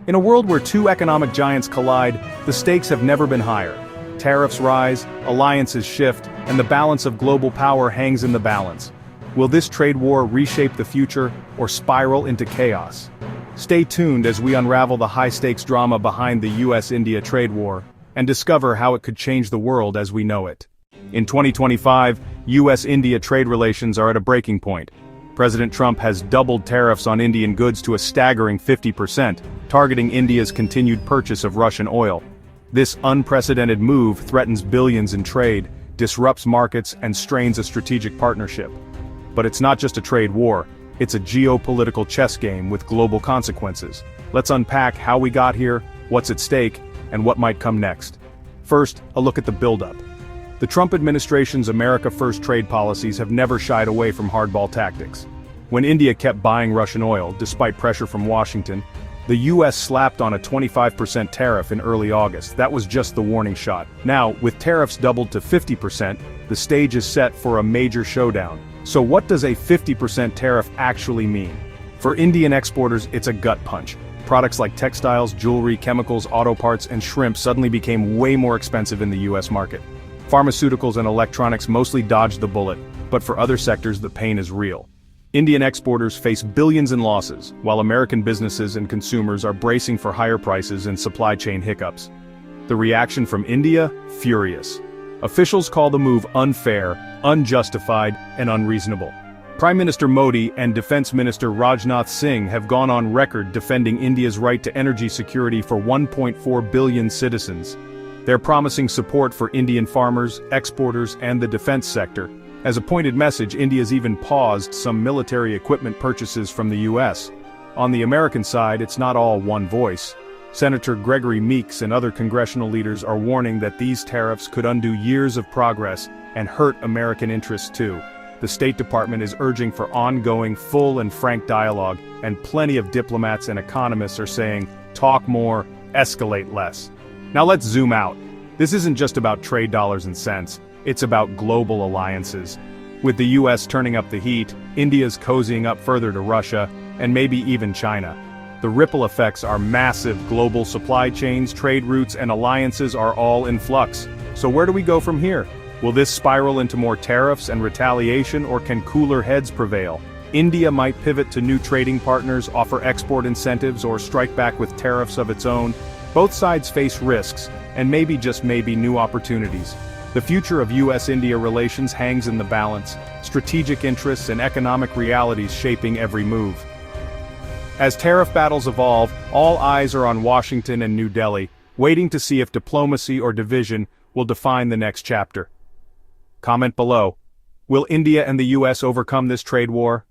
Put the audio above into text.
In a world where two economic giants collide, the stakes have never been higher. Tariffs rise, alliances shift, and the balance of global power hangs in the balance. Will this trade war reshape the future, or spiral into chaos? Stay tuned as we unravel the high-stakes drama behind the US-India trade war, and discover how it could change the world as we know it. In 2025, US-India trade relations are at a breaking point. President Trump has doubled tariffs on Indian goods to a staggering 50%, targeting India's continued purchase of Russian oil. This unprecedented move threatens billions in trade, disrupts markets, and strains a strategic partnership. But it's not just a trade war, it's a geopolitical chess game with global consequences. Let's unpack how we got here, what's at stake, and what might come next. First, a look at the buildup. The Trump administration's America First trade policies have never shied away from hardball tactics. When India kept buying Russian oil, despite pressure from Washington, the US slapped on a 25% tariff in early August. That was just the warning shot. Now, with tariffs doubled to 50%, the stage is set for a major showdown. So what does a 50% tariff actually mean? For Indian exporters, it's a gut punch. Products like textiles, jewelry, chemicals, auto parts, and shrimp suddenly became way more expensive in the US market. Pharmaceuticals and electronics mostly dodged the bullet, but for other sectors the pain is real. Indian exporters face billions in losses, while American businesses and consumers are bracing for higher prices and supply chain hiccups. The reaction from India? Furious. Officials call the move unfair, unjustified, and unreasonable. Prime Minister Modi and Defense Minister Rajnath Singh have gone on record defending India's right to energy security for 1.4 billion citizens. They're promising support for Indian farmers, exporters, and the defense sector. As a pointed message, India's even paused some military equipment purchases from the US. On the American side, it's not all one voice. Senator Gregory Meeks and other congressional leaders are warning that these tariffs could undo years of progress and hurt American interests too. The State Department is urging for ongoing, full and frank dialogue, and plenty of diplomats and economists are saying, talk more, escalate less. Now let's zoom out. This isn't just about trade dollars and cents, it's about global alliances. With the US turning up the heat, India's cozying up further to Russia, and maybe even China. The ripple effects are massive. Global supply chains, trade routes, and alliances are all in flux. So where do we go from here? Will this spiral into more tariffs and retaliation, or can cooler heads prevail? India might pivot to new trading partners, offer export incentives, or strike back with tariffs of its own. Both sides face risks, and maybe just maybe new opportunities. The future of US-India relations hangs in the balance, strategic interests and economic realities shaping every move. As tariff battles evolve, all eyes are on Washington and New Delhi, waiting to see if diplomacy or division will define the next chapter. Comment below. Will India and the US overcome this trade war?